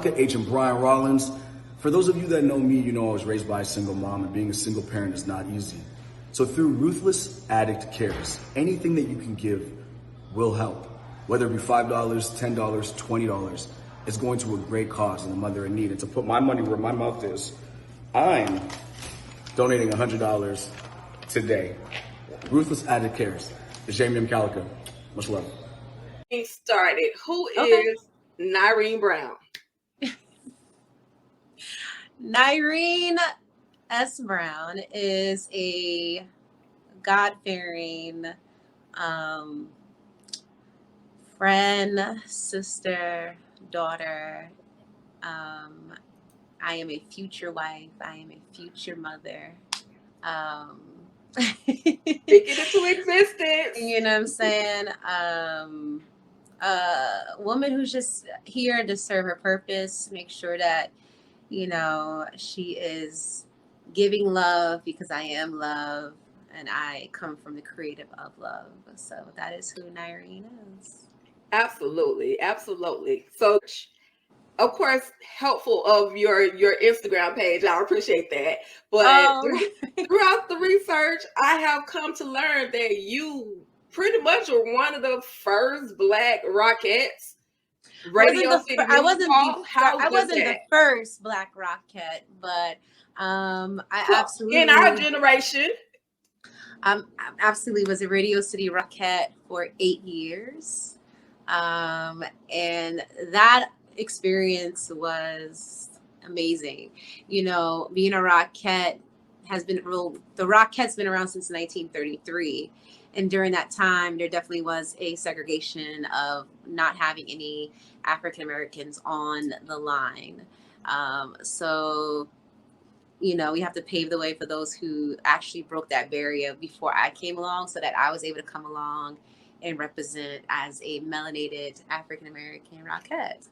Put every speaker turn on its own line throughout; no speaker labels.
Agent Brian Rollins. For those of you that know me, you know I was raised by a single mom, and being a single parent is not easy. So through Ruthless Addict Cares, anything that you can give will help. Whether it be $5, $10, $20, it's going to a great cause and a mother in need. And to put my money where my mouth is, I'm donating $100 today. Ruthless Addict Cares. It's Jamie M. Calico. Much love.
Started. Who is Nyrene Brown?
Nyrene S. Brown is a God-fearing friend, sister, daughter. I am a future wife. I am a future mother.
Speaking into existence.
You know what I'm saying? A woman who's just here to serve her purpose, make sure that, you know, she is giving love because I am love and I come from the creative of love. So that is who Nyrene is.
Absolutely. Absolutely. So, of course, helpful of your Instagram page. I appreciate that. But throughout the research, I have come to learn that you pretty much were one of the first Black Rockettes.
I wasn't the first Black Rockette, but I absolutely
in our generation.
I absolutely was a Radio City Rockette for 8 years. And that experience was amazing. You know, being a Rockette the Rockette's been around since 1933. And during that time, there definitely was a segregation of not having any African Americans on the line. So, you know, we have to pave the way for those who actually broke that barrier before I came along so that I was able to come along and represent as a melanated African American Rockette.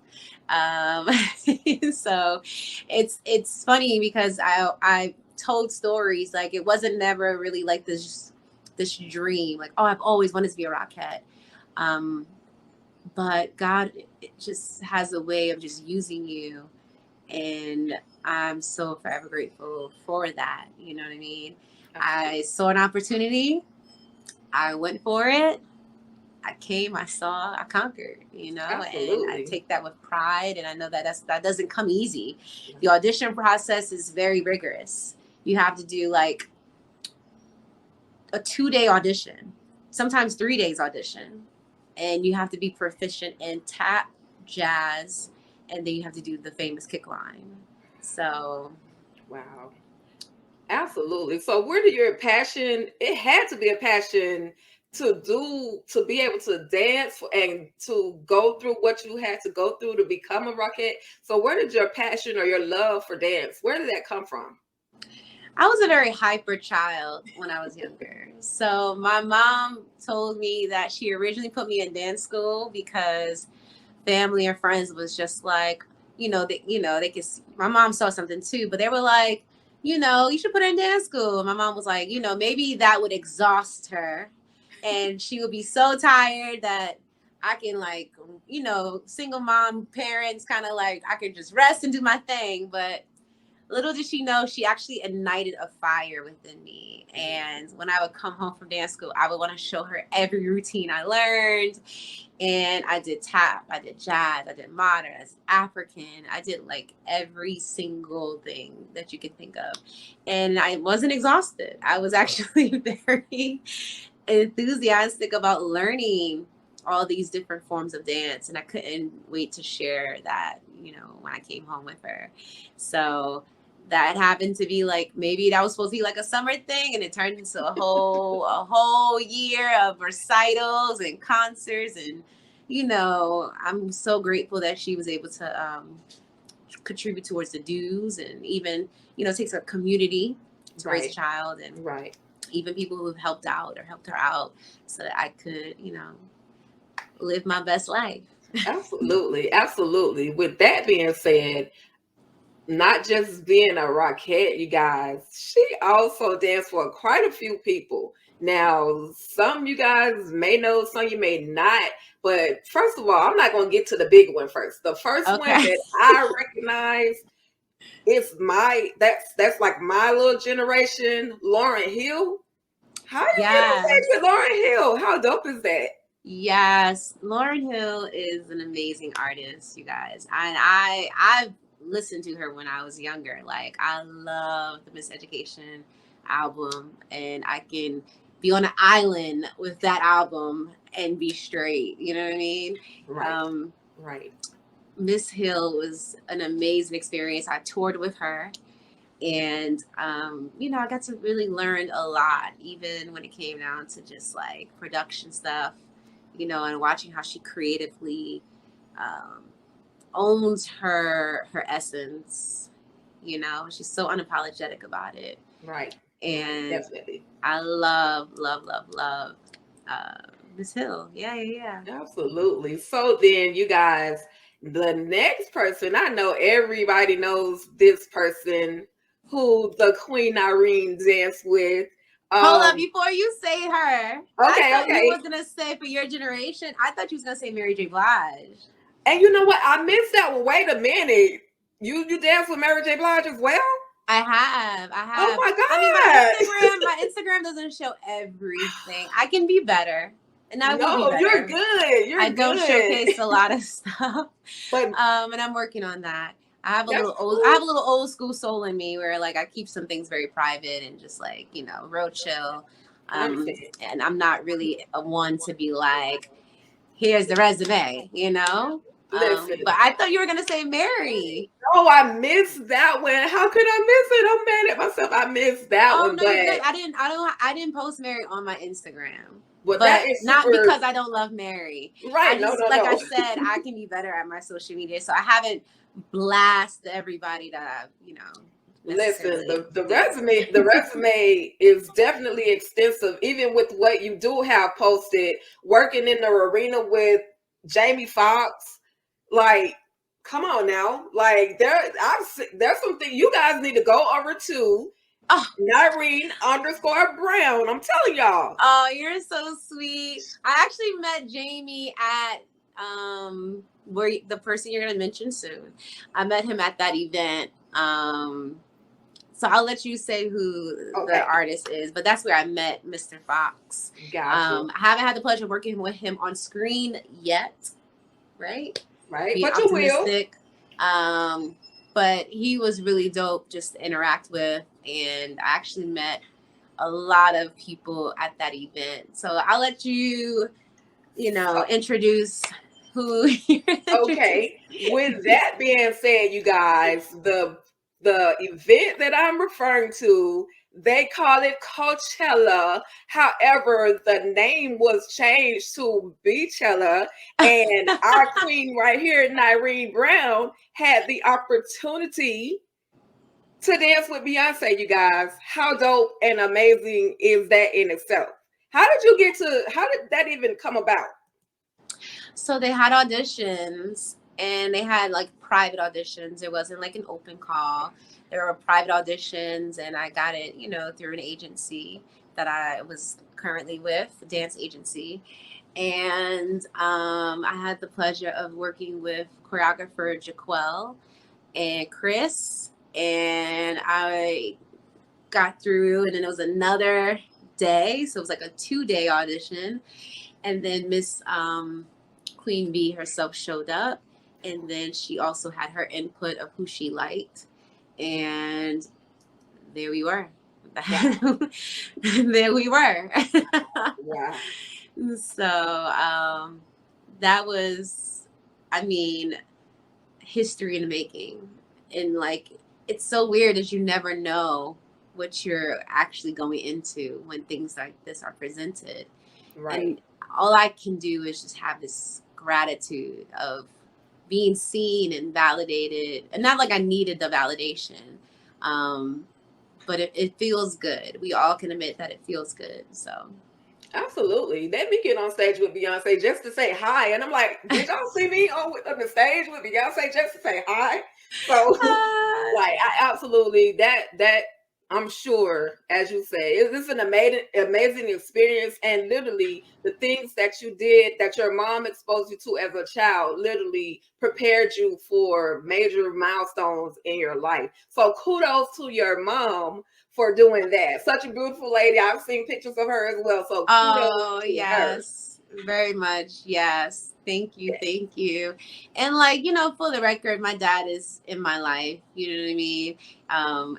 So it's funny because I told stories, like it wasn't never really like this dream, like, oh, I've always wanted to be a Rockette. But God just has a way of just using you. And I'm so forever grateful for that. You know what I mean? I saw an opportunity. I went for it. I came, I saw, I conquered, you know.
Absolutely.
And I take that with pride. And I know that that doesn't come easy. The audition process is very rigorous. You have to do like a 2-day audition, sometimes 3 days audition. And you have to be proficient in tap, jazz, and then you have to do the famous kick line. So,
wow. Absolutely. So where did your passion, it had to be a passion to be able to dance and to go through what you had to go through to become a Rockette. So where did your passion or your love for dance, where did that come from?
I was a very hyper child when I was younger. So my mom told me that she originally put me in dance school because family and friends was just like, they could see, my mom saw something too, but they were like, you should put her in dance school. And my mom was like, maybe that would exhaust her and she would be so tired that I can single mom parents kind of like, I could just rest and do my thing. But little did she know, she actually ignited a fire within me. And when I would come home from dance school, I would want to show her every routine I learned. And I did tap, I did jazz, I did modern, I did African. I did like every single thing that you could think of. And I wasn't exhausted. I was actually very enthusiastic about learning all these different forms of dance. And I couldn't wait to share that, when I came home with her. So that happened to be like, maybe that was supposed to be like a summer thing, and it turned into a whole year of recitals and concerts. And I'm so grateful that she was able to contribute towards the dues, and even takes a community to raise a child, and even people who have helped her out so that I could live my best life.
Absolutely. With that being said, not just being a Rockette, you guys, she also danced for quite a few people. Now, some you guys may know, some you may not. But first of all, I'm not going to get to the big one first. The first one
Okay.
that I recognize is that's like my little generation, Lauryn Hill. How you get on stage
Yes.
with Lauryn Hill? How dope is that?
Yes. Lauryn Hill is an amazing artist, you guys. And I've listened to her when I was younger. Like, I love the Miseducation album, and I can be on an island with that album and be straight. You know what I mean?
Right. Right.
Miss Hill was an amazing experience. I toured with her. And, I got to really learn a lot, even when it came down to just like production stuff, and watching how she creatively owns her essence. She's so unapologetic about it.
Right.
And
definitely.
I love Miss Hill. Yeah.
Absolutely. So then, you guys, the next person, I know everybody knows this person who the Queen Irene danced with.
Hold up, before you say her.
Okay.
You was gonna say for your generation. I thought you was gonna say Mary J. Blige.
And you know what? I missed that one. Wait a minute. You danced with Mary J. Blige as well?
I have.
Oh my God.
I mean, my Instagram doesn't show everything. I can be better. And I will be better.
You're good.
I don't showcase a lot of stuff. But and I'm working on that. I have a little old school soul in me where like I keep some things very private and just like, real chill. And I'm not really a one to be like, here's the resume,
Listen.
But I thought you were gonna say Mary.
Oh, I missed that one. How could I miss it? I'm mad at myself. I missed that one.
No, but I didn't post Mary on my Instagram.
But
that is not because I don't love Mary.
Right.
I said, I can be better at my social media. So I haven't blasted everybody that I've,
Listen, the resume is definitely extensive, even with what you do have posted, working in the arena with Jamie Foxx. Like, come on now. Like there's something you guys need to go over to. Nyreen_Brown. I'm telling y'all.
Oh, you're so sweet. I actually met Jamie at where the person you're gonna mention soon. I met him at that event. So I'll let you say who the artist is, but that's where I met Mr. Fox.
Gotcha.
I haven't had the pleasure of working with him on screen yet, right?
Right, but you will.
But he was really dope just to interact with, and I actually met a lot of people at that event. So I'll let you, introduce who.
Okay. With that being said, you guys, the event that I'm referring to, they call it Coachella. However, the name was changed to Beachella. And our queen right here, Nyreen Brown, had the opportunity to dance with Beyonce, you guys. How dope and amazing is that in itself? How did that even come about?
So they had auditions, and they had like private auditions. It wasn't like an open call. There were private auditions, and I got it, through an agency that I was currently with, a dance agency. And I had the pleasure of working with choreographer Jaquel and Chris, and I got through, and then it was another day. So it was like a 2-day audition. And then Miss Queen Bee herself showed up, and then she also had her input of who she liked. And there we were. Yeah. There we were.
Yeah.
So that was, history in the making. And like, it's so weird as you never know what you're actually going into when things like this are presented.
Right.
And all I can do is just have this gratitude of being seen and validated, and not like I needed the validation, but it feels good. We all can admit that it feels good. So
Absolutely. Let me get on stage with Beyonce just to say hi. And I'm like, did y'all see me on the stage with Beyonce just to say hi? So like I absolutely that I'm sure, as you say, it's an amazing experience. And literally the things that you did that your mom exposed you to as a child literally prepared you for major milestones in your life. So kudos to your mom for doing that. Such a beautiful lady. I've seen pictures of her as well. So kudos to
yes, very much. Yes. Thank you. Thank you. And like, you know, for the record, my dad is in my life, you know what I mean?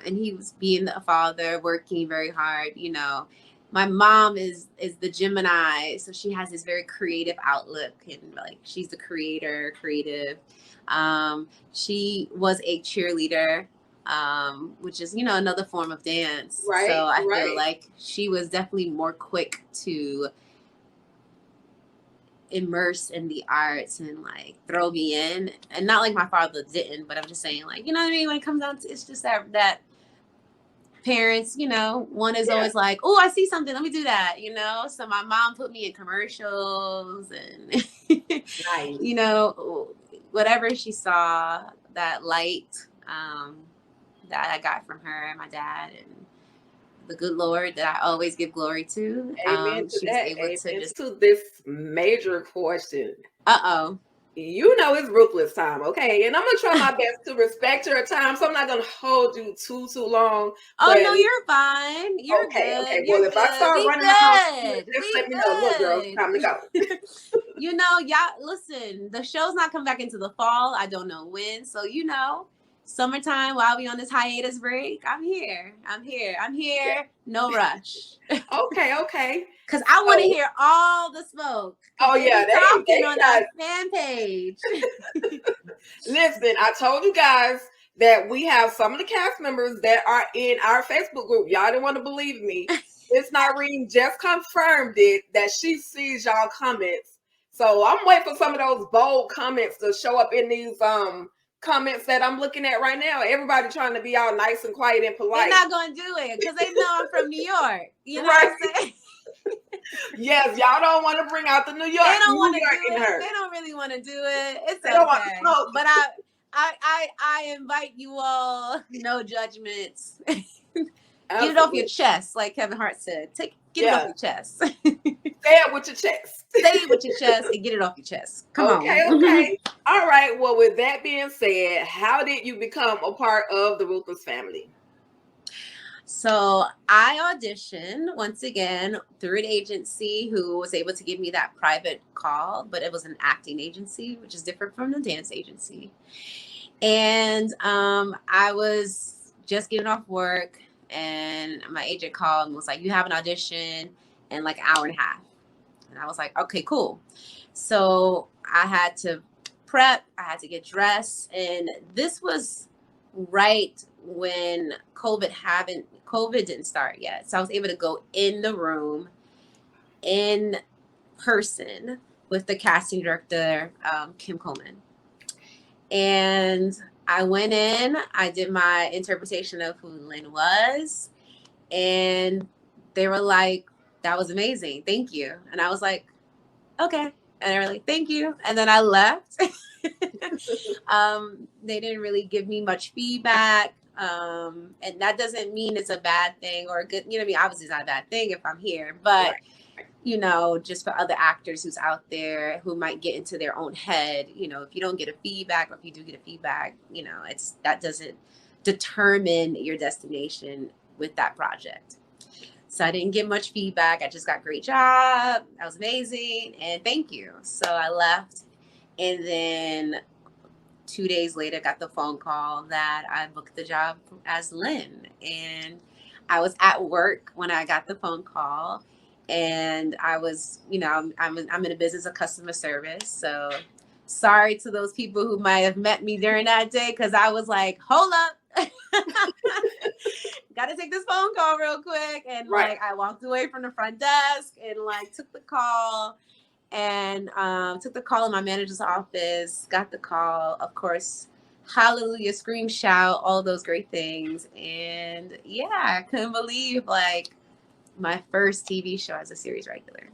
And he was being a father, working very hard, you know. My mom is the Gemini, so she has this very creative outlook, and like she's the creative. She was a cheerleader, which is, you know, another form of dance.
Right,
so I feel like she was definitely more quick to immerse in the arts and like throw me in, and not like my father didn't, but I'm just saying, like, you know what I mean, when it comes down to, it's just that parents, you know, one is always like, oh, I see something, let me do that, you know. So my mom put me in commercials and
nice.
you know, whatever she saw, that light that I got from her and my dad and the good Lord that I always give glory to.
Amen to
She
that.
was able to just
to this major question.
uh-oh.
You know it's Ruthless time, okay? And I'm gonna try my best to respect your time, so I'm not gonna hold you too long.
Oh no, you're fine. You're
okay,
good.
okay.
You're
Well, if
good.
I start
Be
running the house,
good.
just
Be
let me know. Look, girl, it's
good.
time to go.
You know, y'all, listen, the show's not coming back into the fall. I don't know when. So, you know, summertime while we on this hiatus break, I'm here.
Yeah.
No rush.
Okay.
Because I want to hear all the smoke.
Oh yeah,
they talking on our fan page.
Listen, I told you guys that we have some of the cast members that are in our Facebook group. Y'all didn't want to believe me. It's Nareen just confirmed it that she sees y'all comments. So I'm waiting for some of those bold comments to show up in these comments that I'm looking at right now. Everybody trying to be all nice and quiet and polite.
They're not gonna do it because they know I'm from New York. You know
right.
what I'm saying?
Yes, y'all don't want to bring out the New York.
They don't want to do
in
it.
her.
They don't really want to do it. It's
they
okay. But I invite you all. No judgments. Get it off your chest, like Kevin Hart said. Get it off your chest. Say
it with your chest.
Say it with your chest and get it off your chest. Come on.
Okay. All right. Well, with that being said, how did you become a part of the Ruthless family?
So I auditioned once again through an agency who was able to give me that private call, but it was an acting agency, which is different from the dance agency. And I was just getting off work, and my agent called and was like, you have an audition in like an hour and a half. And I was like, okay, cool. So I had to prep, I had to get dressed. And this was right when COVID didn't start yet. So I was able to go in the room in person with the casting director, Kim Coleman. And I went in, I did my interpretation of who Lynn was, and they were like, that was amazing. Thank you. And I was like, okay. And they were like, thank you. And then I left. They didn't really give me much feedback. And that doesn't mean it's a bad thing or a good, you know what I mean? Obviously it's not a bad thing if I'm here, but you know, just for other actors who's out there who might get into their own head, you know, if you don't get a feedback, or if you do get a feedback, you know, that doesn't determine your destination with that project. So I didn't get much feedback. I just got great job. That was amazing. And thank you. So I left. And then 2 days later, got the phone call that I booked the job as Lynn. And I was at work when I got the phone call. And I was, you know, I'm in a business of customer service. So sorry to those people who might have met me during that day, because I was like, hold up. Gotta take this phone call real quick. And like I walked away from the front desk and like took the call and took the call in my manager's office, got the call, of course, hallelujah, scream, shout, all those great things. And yeah, I couldn't believe like my first TV show as a series regular.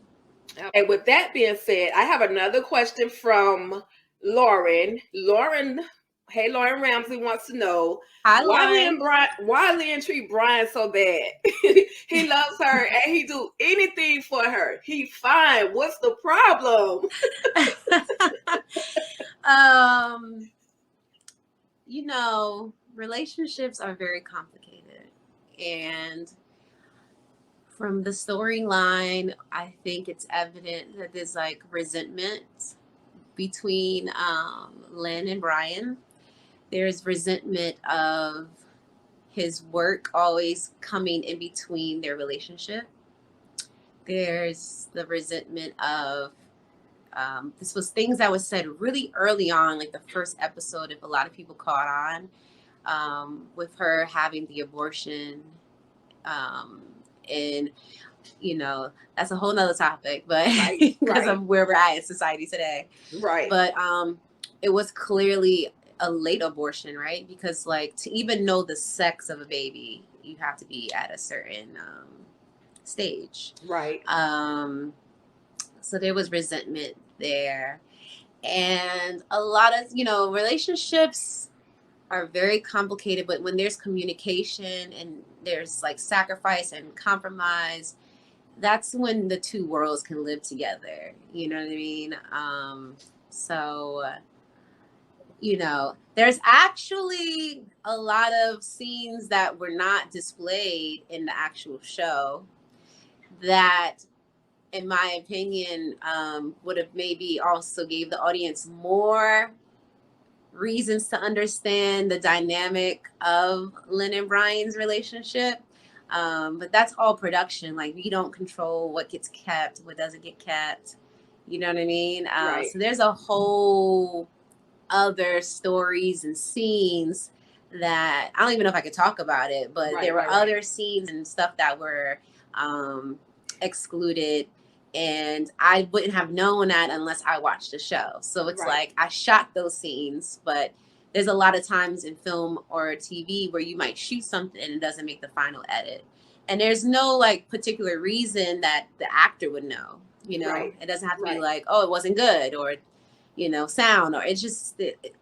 And with that being said, I have another question from Lauren. Hey, Lauren Ramsey wants to know why Lynn treat Brian so bad. He loves her and he do anything for her. He fine. What's the problem?
You know, relationships are very complicated, and from the storyline, I think it's evident that there's like resentment between Lynn and Brian. There's resentment of his work always coming in between their relationship. There's the resentment of this was things that was said really early on, like the first episode, if a lot of people caught on, with her having the abortion. And, you know, that's a whole nother topic, but because of where we're at in society today.
Right.
But it was clearly a late abortion, right? Because like to even know the sex of a baby, you have to be at a certain stage.
Right.
So there was resentment there. And a lot of, you know, relationships are very complicated, but when there's communication and there's like sacrifice and compromise, that's when the two worlds can live together. You know what I mean? You know, there's actually a lot of scenes that were not displayed in the actual show that, in my opinion, would have maybe also gave the audience more reasons to understand the dynamic of Lynn and Brian's relationship. But that's all production. Like, we don't control what gets kept, what doesn't get kept. You know what I mean?
Right.
So there's a whole other stories and scenes that I don't even know if I could talk about it, but there were other scenes and stuff that were excluded. And I wouldn't have known that unless I watched the show. So it's like I shot those scenes, but there's a lot of times in film or TV where you might shoot something and it doesn't make the final edit. And there's no like particular reason that the actor would know, you know, it doesn't have to be like, oh, it wasn't good, or, you know, sound, or it's just,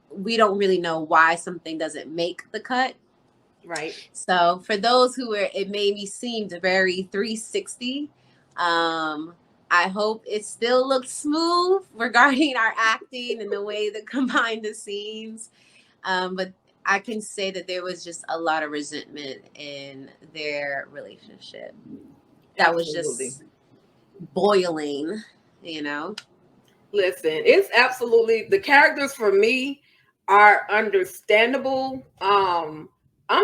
we don't really know why something doesn't make the cut.
Right.
So for those who were, it maybe seemed very 360, I hope it still looks smooth regarding our acting and the way that combined the scenes. But I can say that there was just a lot of resentment in their relationship. That was just boiling, you know?
Listen, it's absolutely, the characters for me are understandable. I'm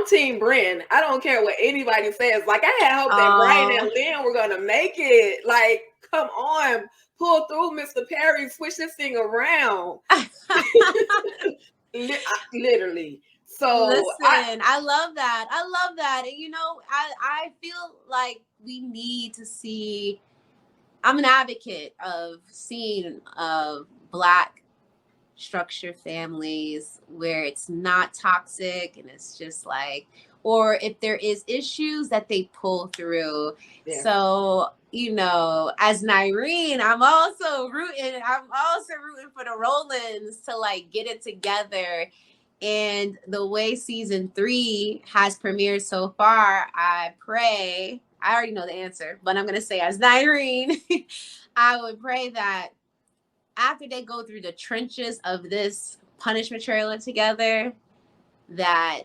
Team Bryn. I don't care what anybody says. Like, I had hope that Brian and Lynn were going to make it. Like, come on, pull through, Mr. Perry, switch this thing around. Literally. So
listen, I love that. I love that. And, you know, I feel like we need to see, I'm an advocate of seeing Black structured families where it's not toxic and it's just like, or if there is issues that they pull through. Yeah. So, you know, as Nyreen, I'm also rooting for the Rollins to like get it together. And the way season 3 has premiered so far, I pray, I already know the answer, but I'm going to say as Nyreen, I would pray that after they go through the trenches of this punishment trailer together, that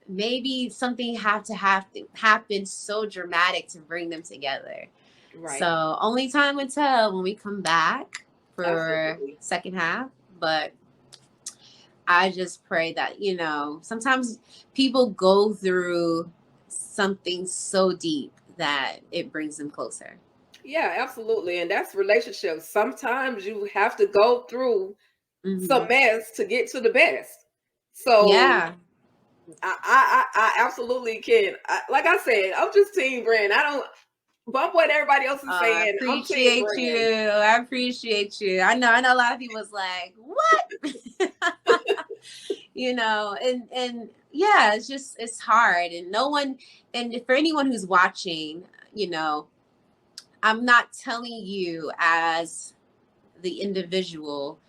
maybe something have to happen so dramatic to bring them together. Right. So only time will tell when we come back for second half. But I just pray that, you know, sometimes people go through something so deep that it brings them closer.
Yeah, absolutely. And that's relationships. Sometimes you have to go through some mess to get to the best. So yeah, I absolutely can. Like I said, I'm just Team Brand. I don't bump what everybody else is saying.
I appreciate you. I appreciate you. I know a lot of people was like, what? You know, and yeah, it's hard. And no one, and for anyone who's watching, you know, I'm not telling you as the individual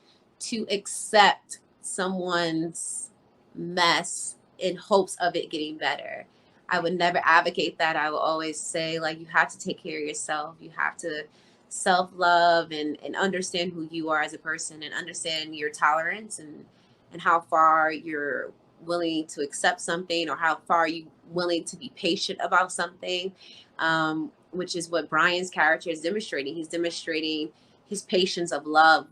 to accept someone's mess in hopes of it getting better. I would never advocate that. I will always say, like, you have to take care of yourself. You have to self-love and understand who you are as a person and understand your tolerance and how far you're willing to accept something or how far you willing to be patient about something, which is what Brian's character is demonstrating. He's demonstrating his patience of love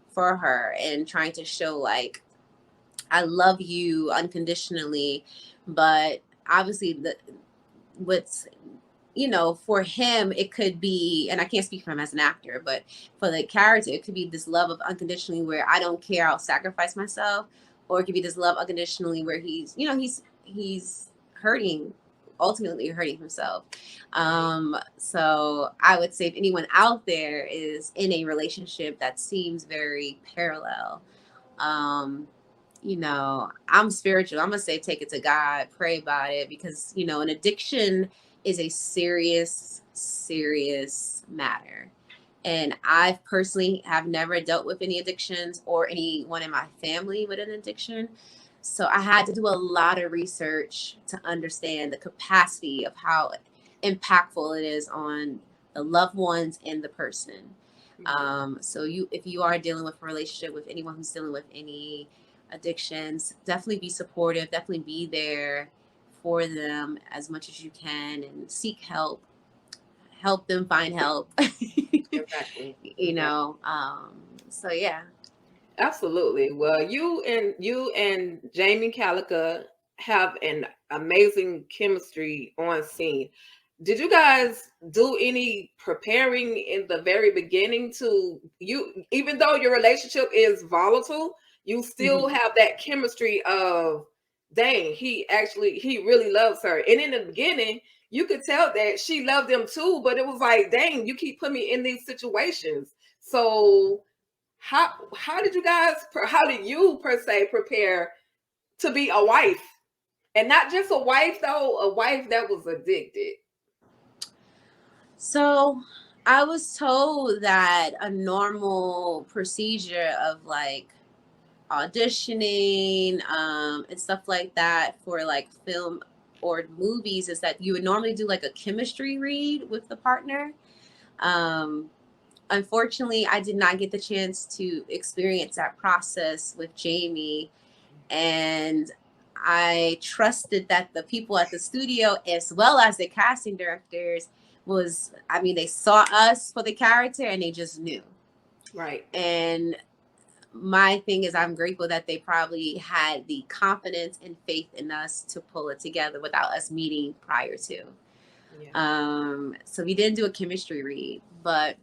for her and trying to show, like, I love you unconditionally, but obviously what's, you know, for him, it could be, and I can't speak for him as an actor, but for the character, it could be this love of unconditionally where I don't care, I'll sacrifice myself. Or it could be this love unconditionally where he's, you know, he's hurting, ultimately hurting himself. So I would say if anyone out there is in a relationship that seems very parallel, you know, I'm spiritual. I'm going to say take it to God, pray about it, because, you know, an addiction is a serious, serious matter. And I personally have never dealt with any addictions or anyone in my family with an addiction. So I had to do a lot of research to understand the capacity of how impactful it is on the loved ones and the person. So if you are dealing with a relationship with anyone who's dealing with any addictions, definitely be supportive, definitely be there for them as much as you can and seek help them find help.
Exactly.
You know, so yeah.
Absolutely. Well, you and Jamie Calica have an amazing chemistry on scene. Did you guys do any preparing in the very beginning to you, even though your relationship is volatile, you still have that chemistry of, dang, he really loves her. And in the beginning, you could tell that she loved him too, but it was like, dang, you keep putting me in these situations. So how did you guys, how did you per se prepare to be a wife? And not just a wife though, a wife that was addicted.
So I was told that a normal procedure of like auditioning and stuff like that for like film or movies is that you would normally do like a chemistry read with the partner. Unfortunately, I did not get the chance to experience that process with Jamie, and I trusted that the people at the studio as well as the casting directors they saw us for the character and they just knew.
Right.
And my thing is I'm grateful that they probably had the confidence and faith in us to pull it together without us meeting prior to. Yeah. So we didn't do a chemistry read, but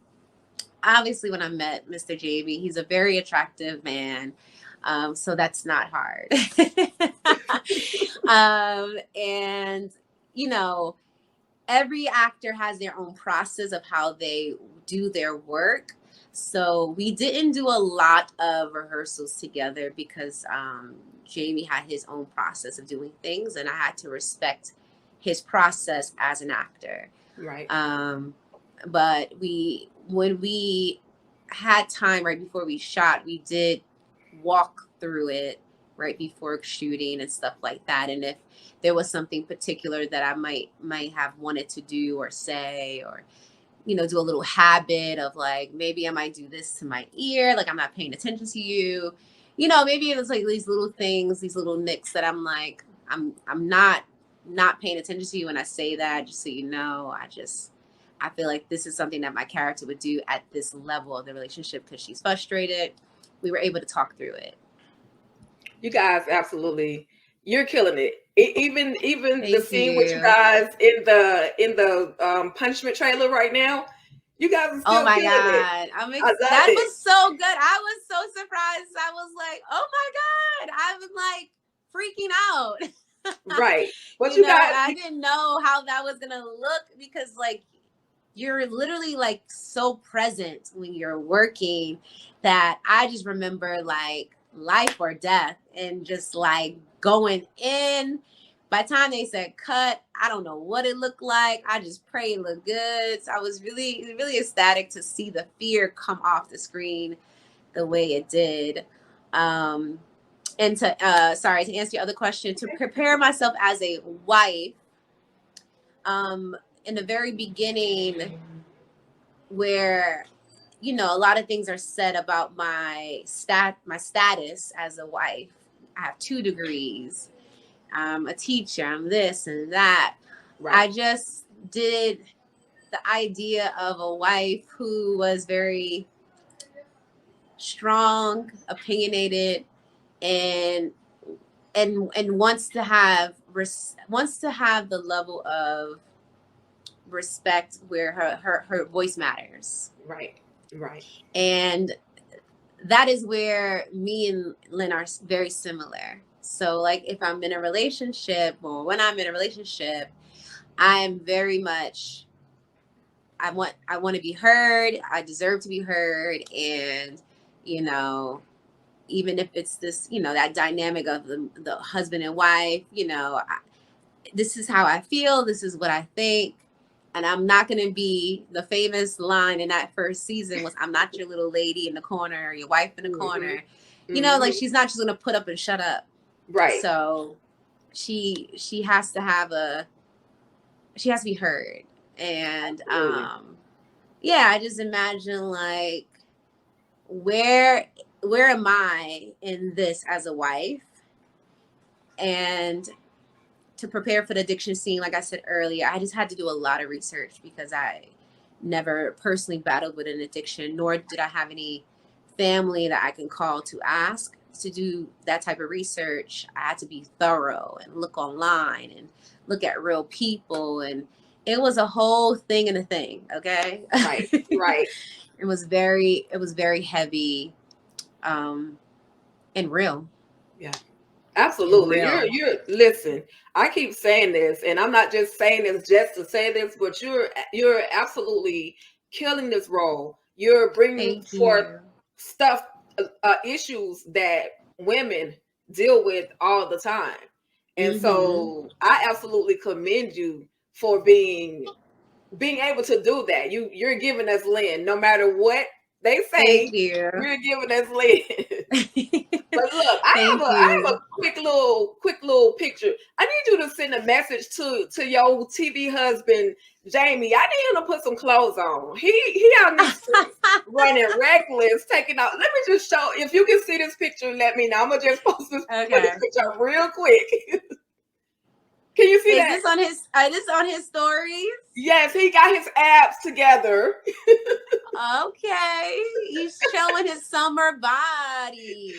obviously when I met Mr. Jamie, he's a very attractive man. So that's not hard. And, you know, every actor has their own process of how they do their work. So we didn't do a lot of rehearsals together because Jamie had his own process of doing things, and I had to respect his process as an actor.
Right.
But when we had time right before we shot, we did walk through it right before shooting and stuff like that. And if there was something particular that I might have wanted to do or say, or, you know, do a little habit of like, maybe I might do this to my ear, like I'm not paying attention to you. You know, maybe it was like these little things, these little nicks that I'm like, I'm not paying attention to you when I say that, just so you know. I feel like this is something that my character would do at this level of the relationship because she's frustrated. We were able to talk through it.
You guys, absolutely, you're killing it. Even
Thank
the scene with you guys in the punishment trailer right now, you guys are still
oh my
killing
God.
it.
That was so good. I was so surprised. I was like, oh my God. I was like freaking out.
Right. But
you know, I didn't know how that was gonna look because like you're literally like so present when you're working that I just remember like life or death and just like going in By the time they said cut, I don't know what it looked like. I just pray it looked good. So I was really, really ecstatic to see the fear come off the screen the way it did. And to answer your other question, to prepare myself as a wife, in the very beginning, where a lot of things are said about my status as a wife. I have 2 degrees. I'm a teacher. I'm this and that. Right. I just did the idea of a wife who was very strong, opinionated, and wants to have the level of respect where her voice matters.
Right.
And that is where me and Lynn are very similar. So like if I'm in a relationship, or when I'm in a relationship, I am very much, I want to be heard. I deserve to be heard. And, even if it's this, that dynamic of the husband and wife, this is how I feel. This is what I think. And I'm not going to be, the famous line in that first season was, I'm not your little lady in the corner, or your wife in the corner. Like she's not just going to put up and shut up.
Right.
So she has to be heard. And I just imagine like where am I in this as a wife? And to prepare for the addiction scene, like I said earlier, I just had to do a lot of research because I never personally battled with an addiction, nor did I have any family that I can call to ask to do that type of research. I had to be thorough and look online and look at real people. And it was a whole thing and a thing. Okay.
Right.
It was very heavy, and real.
Yeah. Absolutely. You're listen, I keep saying this, and I'm not just saying this just to say this, but you're absolutely killing this role. You're bringing forth stuff, issues that women deal with all the time. And so I absolutely commend you for being able to do that. You're giving us Lynn, no matter what they say. You're giving us Lynn. But look, I have a quick little picture. I need you to send a message to your TV husband, Jamie. I need him to put some clothes on. He out there running reckless, taking out. Let me just show. If you can see this picture, let me know. I'm gonna just post this picture real quick. Can you see that?
Is this on his stories?
Yes, he got his abs together.
Okay. He's showing his summer body,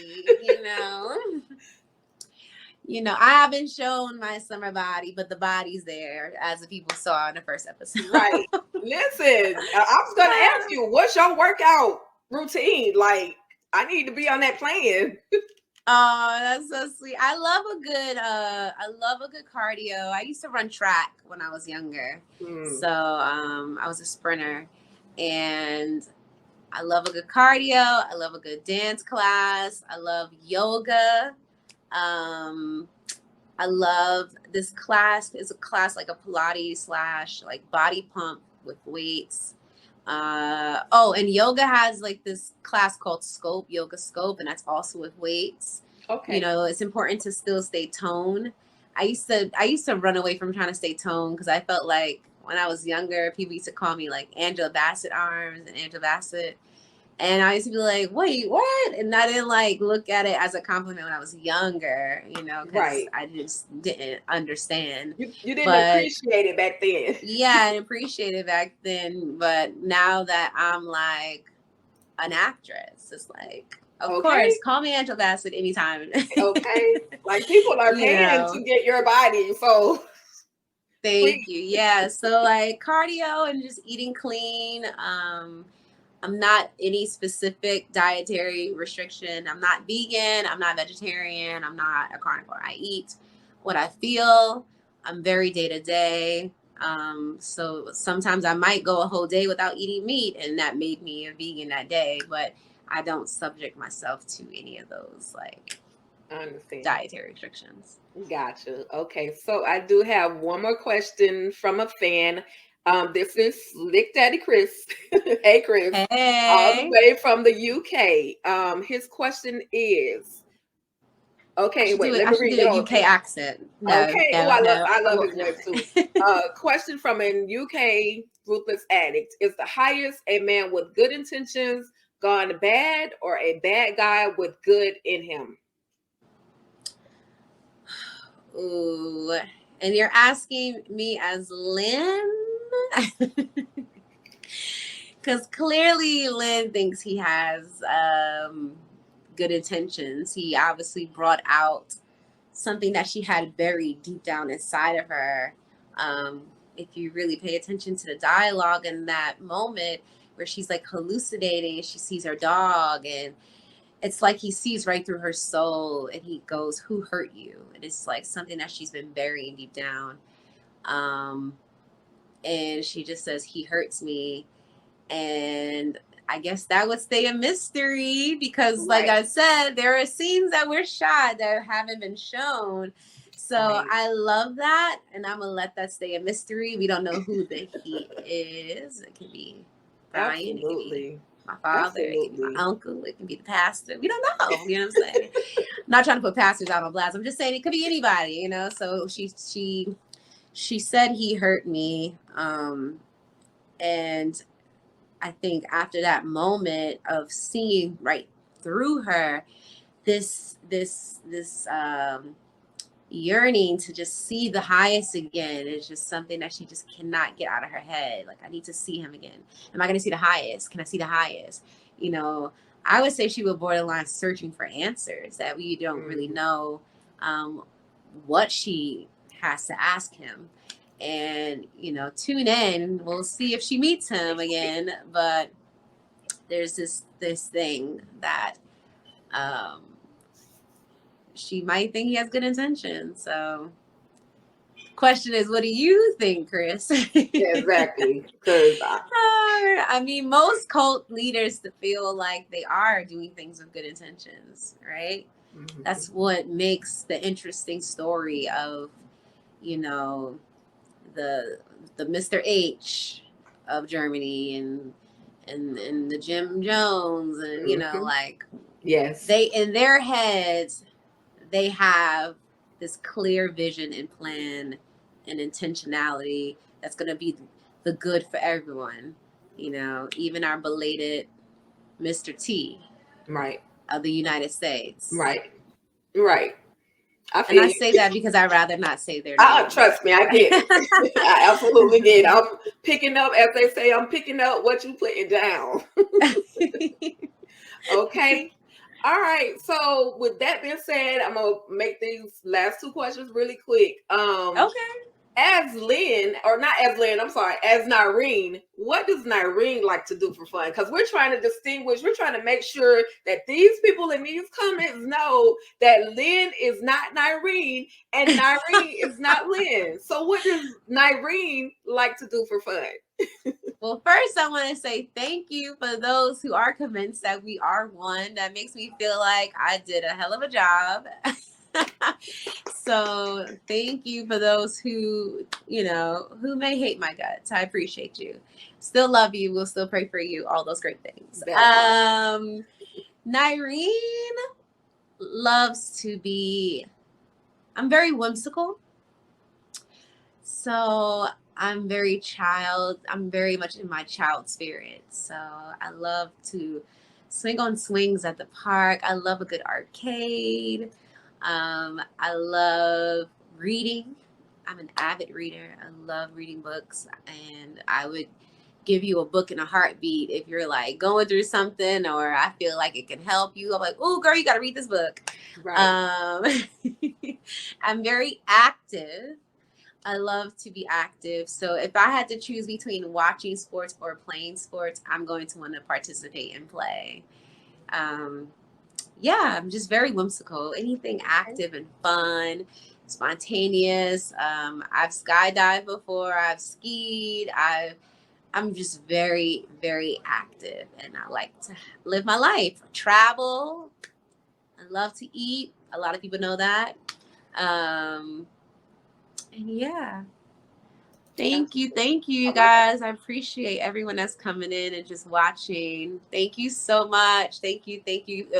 I haven't shown my summer body, but the body's there, as the people saw in the first episode.
Right. Listen, I was going to ask you, what's your workout routine? Like, I need to be on that plan.
Oh, that's so sweet. I love a good cardio. I used to run track when I was younger. So I was a sprinter, and I love a good cardio. I love a good dance class. I love yoga. I love this class. It's a class like a Pilates / like body pump with weights. And yoga has like this class called Yoga Scope, and that's also with weights. Okay. It's important to still stay toned. I used to run away from trying to stay toned because I felt like when I was younger, people used to call me like Angela Bassett arms and Angela Bassett. And I used to be like, wait, what? And I didn't like look at it as a compliment when I was younger, because I just didn't understand.
You didn't appreciate it back then.
Yeah, I didn't appreciate it back then. But now that I'm like an actress, it's like, of course, call me Angela Bassett anytime.
Okay. Like people are paying to get your body. So
thank you. Yeah. So like cardio and just eating clean. I'm not any specific dietary restriction. I'm not vegan. I'm not vegetarian. I'm not a carnivore. I eat what I feel. I'm very day to day. So sometimes I might go a whole day without eating meat, and that made me a vegan that day. But I don't subject myself to any of those like
I understand.
dietary restrictions.
Gotcha. Okay, so I do have one more question from a fan. This is Slick Daddy Chris. Hey, Chris. All the
Hey.
way from the UK. His question is, okay, wait, let
I
me
should
read
do
the
a
whole
UK
thing.
accent. No,
Okay. Oh,
no, no.
I love his
No.
voice too. Question from an UK ruthless addict: is the highest a man with good intentions gone bad, or a bad guy with good in him?
Ooh, and you're asking me as Lynn? Because clearly Lynn thinks he has good intentions. He obviously brought out something that she had buried deep down inside of her. If you really pay attention to the dialogue in that moment where she's like hallucinating and she sees her dog, and it's like he sees right through her soul, and he goes, "Who hurt you?" And it's like something that she's been burying deep down. And she just says, "He hurts me." And I guess that would stay a mystery because, like I said, there are scenes that were shot that haven't been shown. So I love that, and I'm gonna let that stay a mystery. We don't know who the he is. It could be Brian.
Absolutely.
It could be my father. It could be my uncle. It could be the pastor. We don't know. You know what I'm saying? I'm not trying to put pastors out on blast. I'm just saying it could be anybody. You know. So she said he hurt me, and I think after that moment of seeing right through her, this yearning to just see the highest again is just something that she just cannot get out of her head. Like, I need to see him again. Am I going to see the highest? Can I see the highest? You know, I would say she would borderline searching for answers that we don't really know what she has to ask him. And, you know, tune in. We'll see if she meets him again. But there's this thing that she might think he has good intentions. So question is, what do you think, Chris?
Exactly. Because
I mean, most cult leaders feel like they are doing things with good intentions, right? Mm-hmm. That's what makes the interesting story of, you know, the Mr. H of Germany and the Jim Jones, and you know, like, yes, they in their heads they have this clear vision and plan and intentionality that's going to be the good for everyone. You know, even our belated Mr. T, right, of the United States, right. I say that because I'd rather not say their name.
Trust me, I get it. I absolutely get it. I'm picking up, as they say, I'm picking up what you putting down. Okay. All right. So with that being said, I'm gonna make these last two questions really quick. Okay. As Lynn, or not as Lynn, I'm sorry, as Nyreen, what does Nyreen like to do for fun? Because we're trying to distinguish, we're trying to make sure that these people in these comments know that Lynn is not Nyreen and Nyreen is not Lynn. So what does Nyreen like to do for fun?
Well, first I want to say thank you for those who are convinced that we are one. That makes me feel like I did a hell of a job. So thank you for those who, you know, who may hate my guts. I appreciate you. Still love you. We'll still pray for you. All those great things. Nyreen loves to be, I'm very whimsical. So I'm very much in my child spirit. So I love to swing on swings at the park. I love a good arcade. I love reading. I'm an avid reader. I love reading books, and I would give you a book in a heartbeat if you're like going through something or I feel like it can help you. I'm like, oh girl, you got to read this book. Right. I'm very active. I love to be active. So if I had to choose between watching sports or playing sports, I'm going to want to participate and play. Yeah, I'm just very whimsical. Anything active and fun, spontaneous. I've skydived before. I've skied. I'm just very, very active, and I like to live my life. Travel. I love to eat. A lot of people know that. And yeah. Thank you, you guys. I appreciate everyone that's coming in and just watching. Thank you so much. Thank you.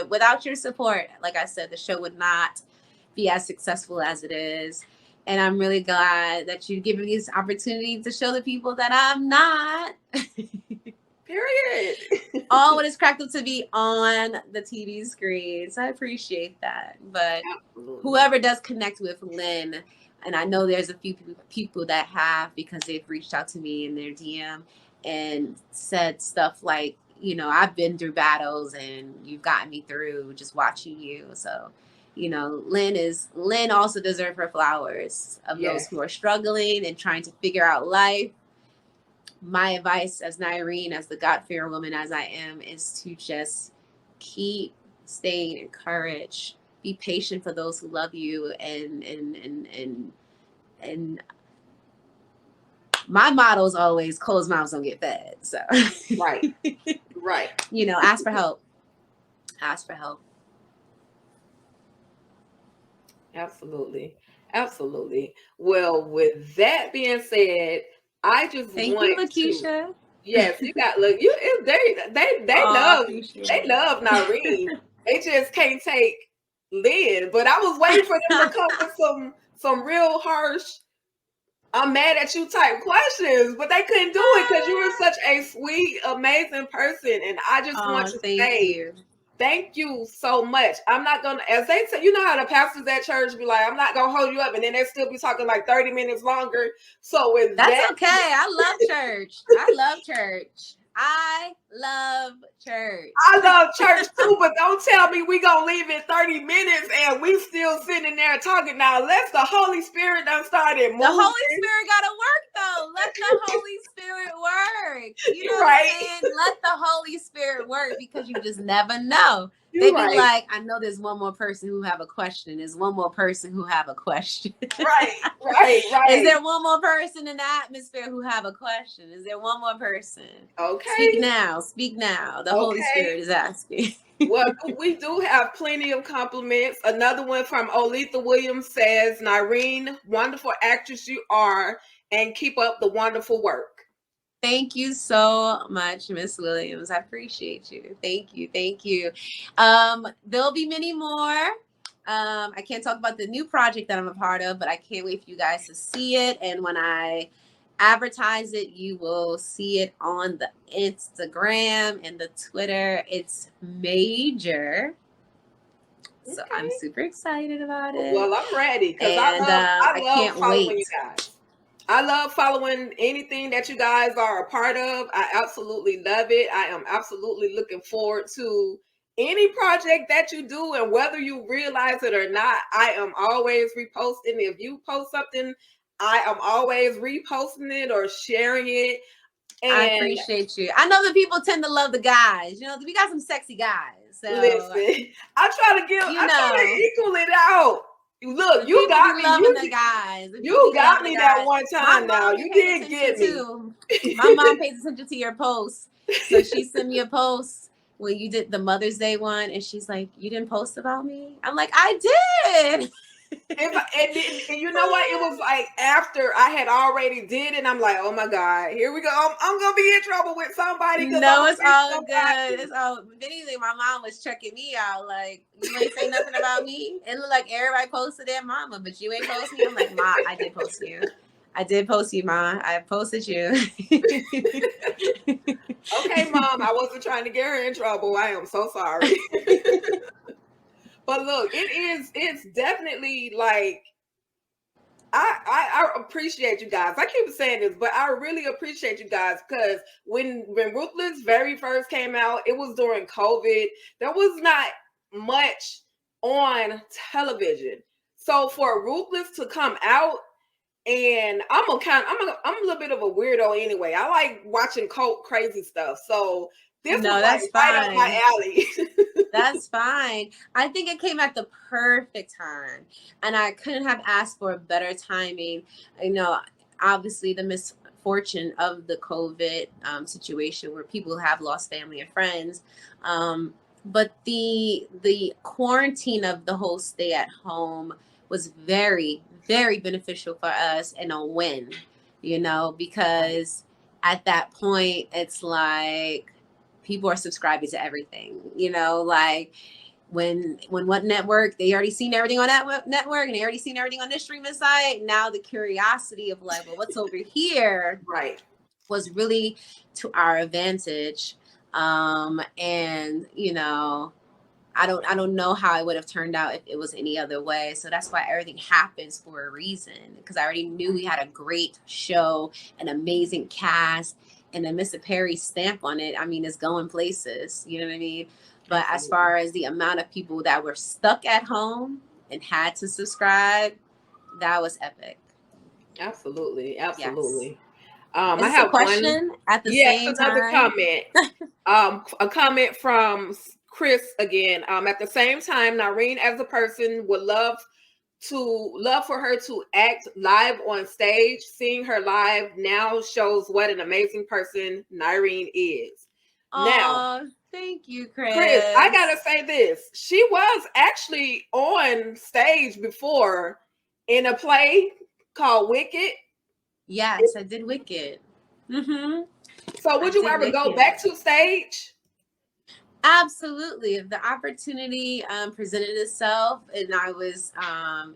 Without your support, like I said, the show would not be as successful as it is. And I'm really glad that you give me this opportunity to show the people that I'm not.
Period.
All what is cracked up to be on the TV screens. I appreciate that. But absolutely. Whoever does connect with Lynn, and I know there's a few people that have, because they've reached out to me in their DM and said stuff like, you know, I've been through battles and you've gotten me through just watching you. So, you know, Lynn also deserves her flowers of those who are struggling and trying to figure out life. My advice as Nyreen, as the God-fearing woman as I am, is to just keep staying encouraged. Be patient for those who love you, and my motto is always closed mouths don't get fed. So
right.
You know, ask for help.
Absolutely. Well, with that being said, I just
Thank you, Lakeisha.
Yes, you got look. You they love Nyreen. They just can't take Lynn. But I was waiting for them to come with some real harsh, I'm mad at you type questions, but they couldn't do it because you were such a sweet, amazing person, and I just want to say. Thank you so much. I'm not going to, as they say, you know how the pastors at church be like, I'm not going to hold you up. And then they still be talking like 30 minutes longer. So with
that's okay. I love church. I love church
too, but don't tell me we going to leave in 30 minutes and we still sitting there talking. Now, unless the Holy Spirit done started moving.
The Holy Spirit got to work though. Let the Holy Spirit work. You know what I'm saying? Let the Holy Spirit work, because you just never know. They be like, I know there's one more person who have a question. There's one more person who have a question.
Right.
Is there one more person in the atmosphere who have a question? Is there one more person?
Okay.
Speak now. The Holy Spirit is asking.
Well, we do have plenty of compliments. Another one from Olitha Williams says, Nyreen, wonderful actress you are, and keep up the wonderful work.
Thank you so much, Miss Williams. I appreciate you. Thank you. There'll be many more. I can't talk about the new project that I'm a part of, but I can't wait for you guys to see it. And when I advertise it, you will see it on the Instagram and the Twitter. It's major. So I'm super excited about it.
Well, I'm ready, because I love following you guys. I love following anything that you guys are a part of. I absolutely love it. I am absolutely looking forward to any project that you do, and whether you realize it or not, I am always reposting. If you post something, I am always reposting it or sharing it.
And I appreciate you. I know that people tend to love the guys. You know, we got some sexy guys. So
listen, I try to equal it out. Look, you got me.
The guys.
You got me that one time. Now you did get me.
My mom pays attention to your posts, so she sent me a post when you did the Mother's Day one, and she's like, "You didn't post about me?" I'm like, "I did."
And you know what? It was like after I had already did it, and I'm like, oh my God, here we go. I'm gonna be in trouble with somebody.
No, it's all good. It's all. Anything. My mom was checking me out, like, you ain't say nothing about me. It looked like everybody posted their mama, but you ain't post me. I'm like, Ma, I did post you. Ma. I posted you.
Okay, Mom, I wasn't trying to get her in trouble. I am so sorry. But look, it's definitely like, I appreciate you guys. I keep saying this, but I really appreciate you guys, because when Ruthless very first came out, it was during COVID. There was not much on television. So for Ruthless to come out, and I'm a little bit of a weirdo anyway. I like watching cult crazy stuff. So this was like right up my alley.
That's fine. I think it came at the perfect time, and I couldn't have asked for better timing. You know, obviously the misfortune of the COVID situation, where people have lost family and friends. But the quarantine of the whole stay at home was very, very beneficial for us and a win, because at that point it's like people are subscribing to everything, like when what network, they already seen everything on that network and they already seen everything on this streaming site. Now the curiosity of like, well, what's over here,
right,
was really to our advantage. And I don't know how it would have turned out if it was any other way. So that's why everything happens for a reason, because I already knew we had a great show, an amazing cast, and then Mr. Perry's stamp on it. I mean, it's going places, you know what I mean? But
absolutely.
As far as the amount of people that were stuck at home and had to subscribe, that was epic.
Absolutely.
Yes.
I have
a question
one,
at the
yes,
same
another
time.
comment. A comment from Chris again. At the same time, Nyreen as a person would love for her to act live on stage. Seeing her live now shows what an amazing person Nyreen is. Now,
thank you, Chris.
I gotta say this. She was actually on stage before in a play called Wicked.
Yes, I did Wicked. Mm-hmm.
So would you ever go back to stage?
Absolutely. If the opportunity presented itself and I was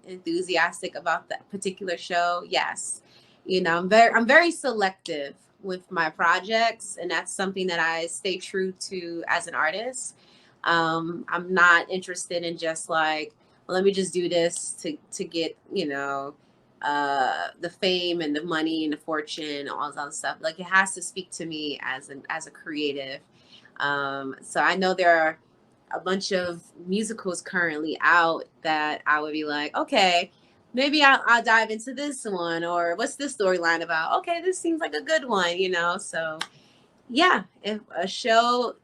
enthusiastic about that particular show, yes. I'm very selective with my projects, and that's something that I stay true to as an artist. I'm not interested in just like, well, let me just do this to get, the fame and the money and the fortune, all this other stuff. Like, it has to speak to me as a creative. So I know there are a bunch of musicals currently out that I would be like, okay, maybe I'll dive into this one, or what's this storyline about? Okay, this seems like a good one, So yeah, if a show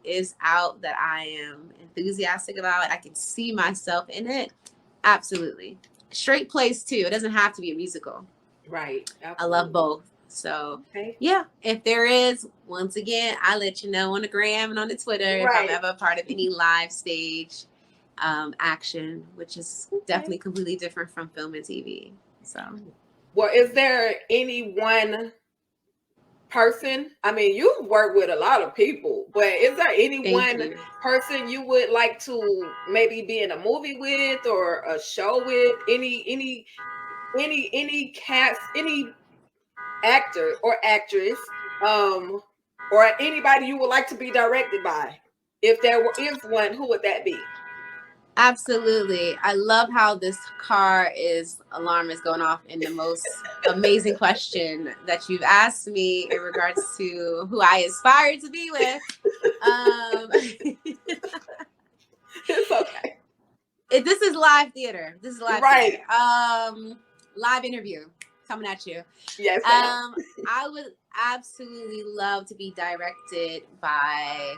is out that I am enthusiastic about, I can see myself in it. Absolutely. Straight plays too. It doesn't have to be a musical.
Right. Absolutely.
I love both. So yeah, if there is, once again, I'll let you know on the gram and on the Twitter if I'm ever a part of any live stage action, which is definitely completely different from film and TV. So,
well, is there any one person? I mean, you've worked with a lot of people, but is there any one person you would like to maybe be in a movie with or a show with? Any cast, any actor or actress, or anybody you would like to be directed by? If there is one, who would that be?
Absolutely. I love how this alarm is going off in the most amazing question that you've asked me in regards to who I aspire to be with.
It's okay.
This is live theater. Theater. Live interview coming at you.
Yes.
I would absolutely love to be directed by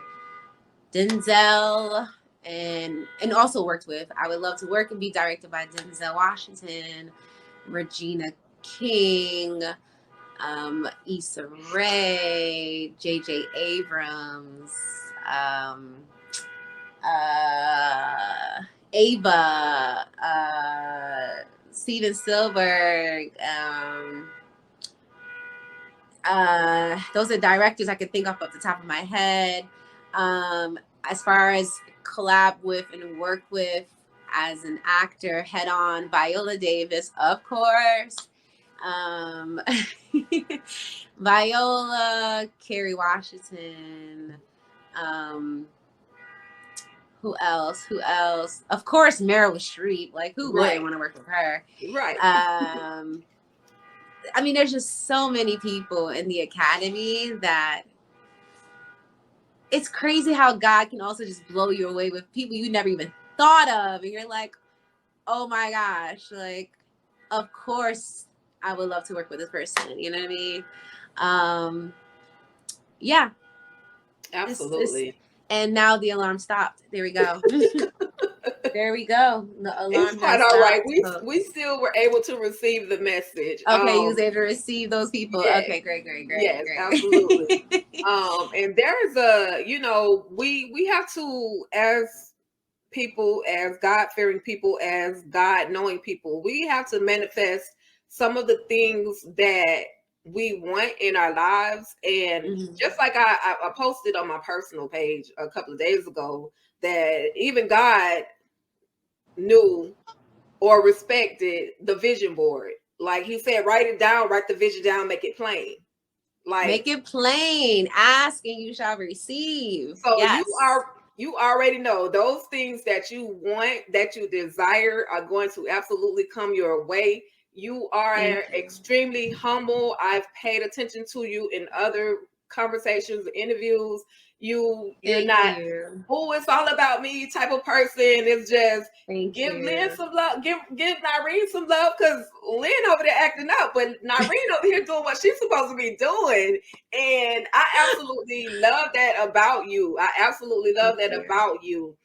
Denzel, and also worked with. I would love to work and be directed by Denzel Washington, Regina King, Issa Rae, J.J. Abrams, Ava, Steven Spielberg. Those are directors I could think of off the top of my head. As far as collab with and work with as an actor, head on, Viola Davis, of course. Viola, Kerry Washington. Who else? Of course, Meryl Streep. Like, who wouldn't want to work with her?
Right.
I mean, there's just so many people in the Academy that it's crazy how God can also just blow you away with people you never even thought of. And you're like, oh my gosh, like, of course I would love to work with this person. You know what I mean? Yeah.
Absolutely.
And now the alarm stopped. There we go. There we go. The alarm
it's quite
has
all right.
stopped.
We still were able to receive the message.
Okay, you was able to receive those people.
Yes,
Okay, great.
Yes, absolutely. And there's a, we have to, as people, as God-fearing people, as God-knowing people, we have to manifest some of the things that we want in our lives. And just like I posted on my personal page a couple of days ago, that even God knew or respected the vision board. Like he said, write it down, write the vision down, make it plain. Like,
make it plain. Ask and you shall receive.
So
yes.
you already know those things that you want, that you desire, are going to absolutely come your way. You are extremely humble. I've paid attention to you in other conversations, interviews. You're not, oh, it's all about me type of person. It's just give Lynn some love, give Nyreen some love, because Lynn over there acting up, but Nyreen over here doing what she's supposed to be doing. And I absolutely love that about you. I absolutely love that about you.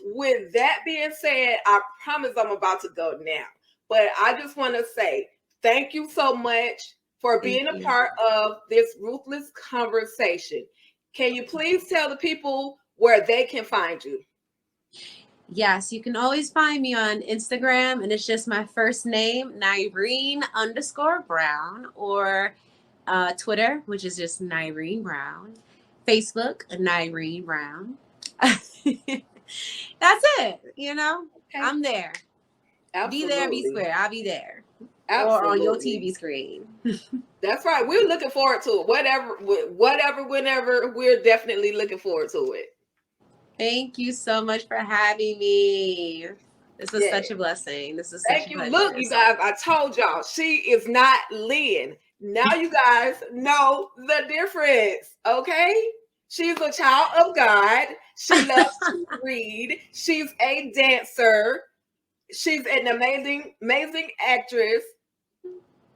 With that being said, I promise I'm about to go now. But I just want to say thank you so much for being a part of this Ruthless conversation. Can you please tell the people where they can find you?
Yes, you can always find me on Instagram, and it's just my first name, Nyreen_Brown, or Twitter, which is just Nyreen Brown. Facebook, Nyreen Brown. That's it. Okay. I'm there. Absolutely. Be there, be square. I'll be there. Absolutely. Or on your TV screen.
That's right. We're looking forward to it. Whatever, whenever, we're definitely looking forward to it.
Thank you so much for having me. This is such a blessing. This is
Thank you. Look, you guys, I told y'all, she is not Lynn. Now you guys know the difference, okay? She's a child of God. She loves to read. She's a dancer. She's an amazing actress.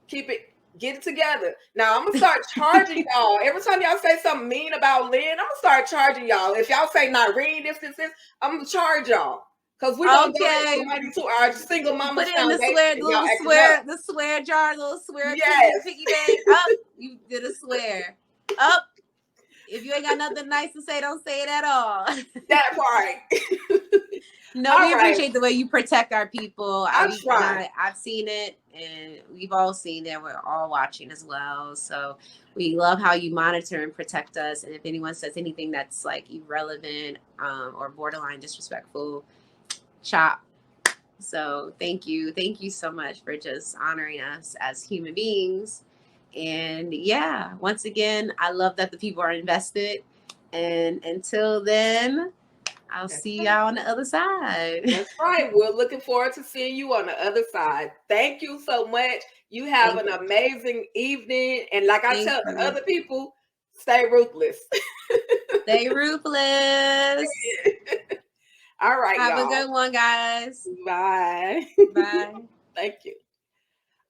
Get it together. Now I'm gonna start charging y'all. Every time y'all say something mean about Lynn, I'm gonna start charging y'all. If y'all say Nyreen, this, I'm gonna charge y'all. Because we're gonna donate money to our single mama
foundation. Put in the swear jar, little swear piggy bank. Up, you did a swear. Up. If you ain't got nothing nice to say, don't say it at all.
That part.
No, we appreciate the way you protect our people. I've seen it, and we've all seen it. We're all watching as well. So we love how you monitor and protect us. And if anyone says anything that's like irrelevant or borderline disrespectful, chop. So thank you. Thank you so much for just honoring us as human beings. And once again, I love that the people are invested. And until then, I'll see y'all on the other side.
That's right. We're looking forward to seeing you on the other side. Thank you so much. You have an amazing evening. And like I tell the other people, stay ruthless.
Stay ruthless.
All right,
have a good one, guys.
Bye.
Bye.
Thank you.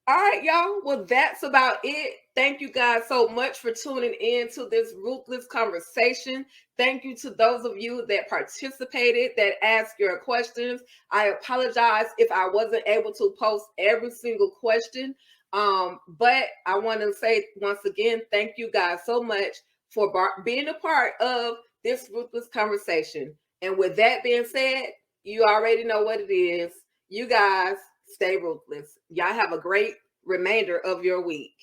All right, y'all. Well, that's about it. Thank you guys so much for tuning in to this Ruthless conversation. Thank you to those of you that participated, that asked your questions. I apologize if I wasn't able to post every single question. But I want to say once again, thank you guys so much for being a part of this Ruthless conversation. And with that being said, you already know what it is. You guys stay ruthless. Y'all have a great remainder of your week.